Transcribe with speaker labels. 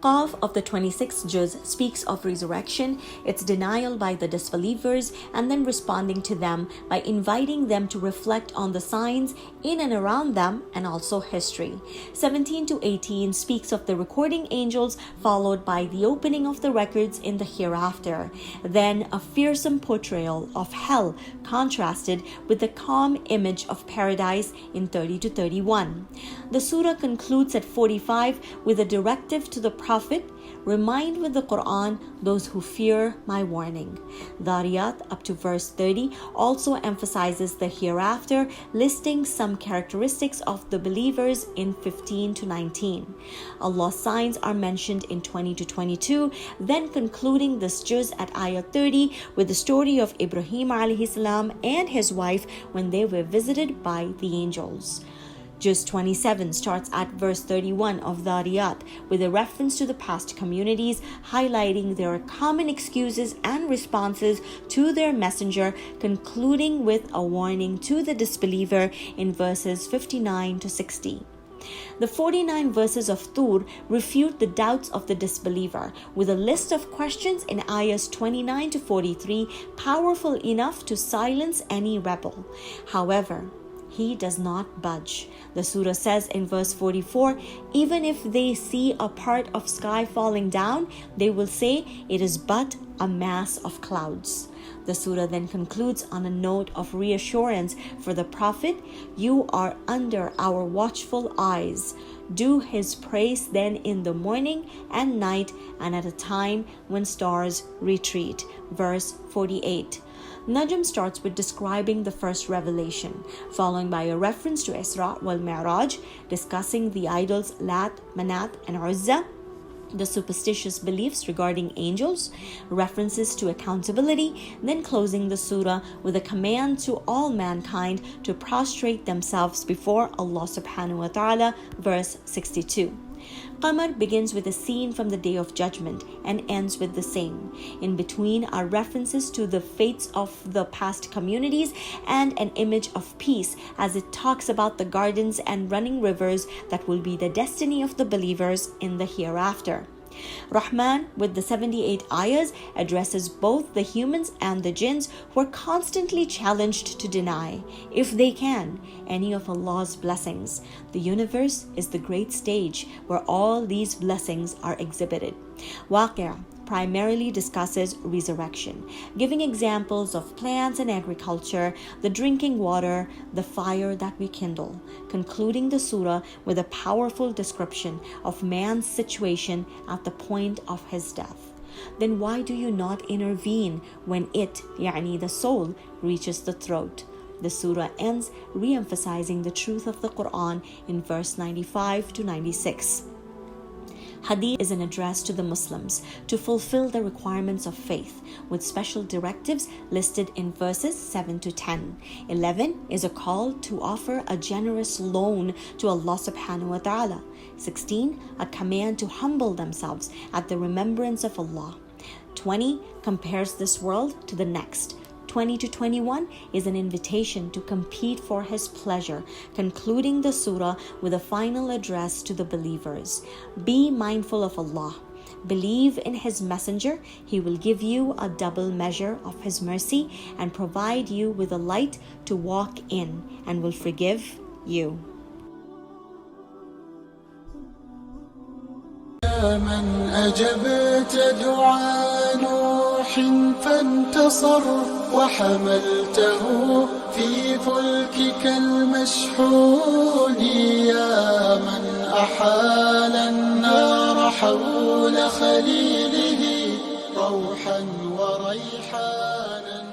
Speaker 1: Qaaf of the 26th juz speaks of resurrection, its denial by the disbelievers, and then responding to them by inviting them to reflect on the signs in and around them and also history. 17 to 18 speaks of the recording angels, followed by the opening of the records in the hereafter. Then a fearsome portrayal of hell contrasted with the calm image of paradise in 30 to 31. The surah concludes at 45 with a directive to the Prophet: remind with the Quran those who fear my warning. Zaariyat up to verse 30 also emphasizes the hereafter, listing some characteristics of the believers in 15 to 19. Allah's signs are mentioned in 20 to 22, then concluding this juz at ayat 30 with the story of Ibrahim AS and his wife when they were visited by the angels. Juz 27 starts at verse 31 of Zaariyat with a reference to the past communities, highlighting their common excuses and responses to their messenger, concluding with a warning to the disbeliever in verses 59 to 60. The 49 verses of Tur refute the doubts of the disbeliever with a list of questions in ayahs 29 to 43, powerful enough to silence any rebel. However, he does not budge. The surah says in verse 44, even if they see a part of sky falling down, they will say it is but a mass of clouds. The surah then concludes on a note of reassurance for the Prophet: you are under our watchful eyes. Do his praise then in the morning and night and at a time when stars retreat. Verse 48. Najm starts with describing the first revelation, following by a reference to Isra wal Mi'raj, discussing the idols Lat, Manat, and Uzza, the superstitious beliefs regarding angels, references to accountability, then closing the surah with a command to all mankind to prostrate themselves before Allah subhanahu wa ta'ala, verse 62. Qamar begins with a scene from the Day of Judgment and ends with the same. In between are references to the fates of the past communities and an image of peace as it talks about the gardens and running rivers that will be the destiny of the believers in the hereafter. Rahman, with the 78 ayahs, addresses both the humans and the jinns who are constantly challenged to deny, if they can, any of Allah's blessings. The universe is the great stage where all these blessings are exhibited. Waqia primarily discusses resurrection, giving examples of plants and agriculture, the drinking water, the fire that we kindle, concluding the surah with a powerful description of man's situation at the point of his death. Then why do you not intervene when it, yani the soul, reaches the throat? The surah ends re-emphasizing the truth of the Quran in verse 95 to 96. Hadid is an address to the Muslims to fulfill the requirements of faith, with special directives listed in verses 7 to 10. 11 is a call to offer a generous loan to Allah subhanahu wa ta'ala. 16, a command to humble themselves at the remembrance of Allah. 20 compares this world to the next. 20 to 21 is an invitation to compete for His pleasure, concluding the surah with a final address to the believers. Be mindful of Allah. Believe in His messenger. He will give you a double measure of His mercy and provide you with a light to walk in, and will forgive you.
Speaker 2: من أجبت دعاء نوح فانتصر وحملته في فلكك المشحون يا من أحال النار حول خليله روحا وريحانا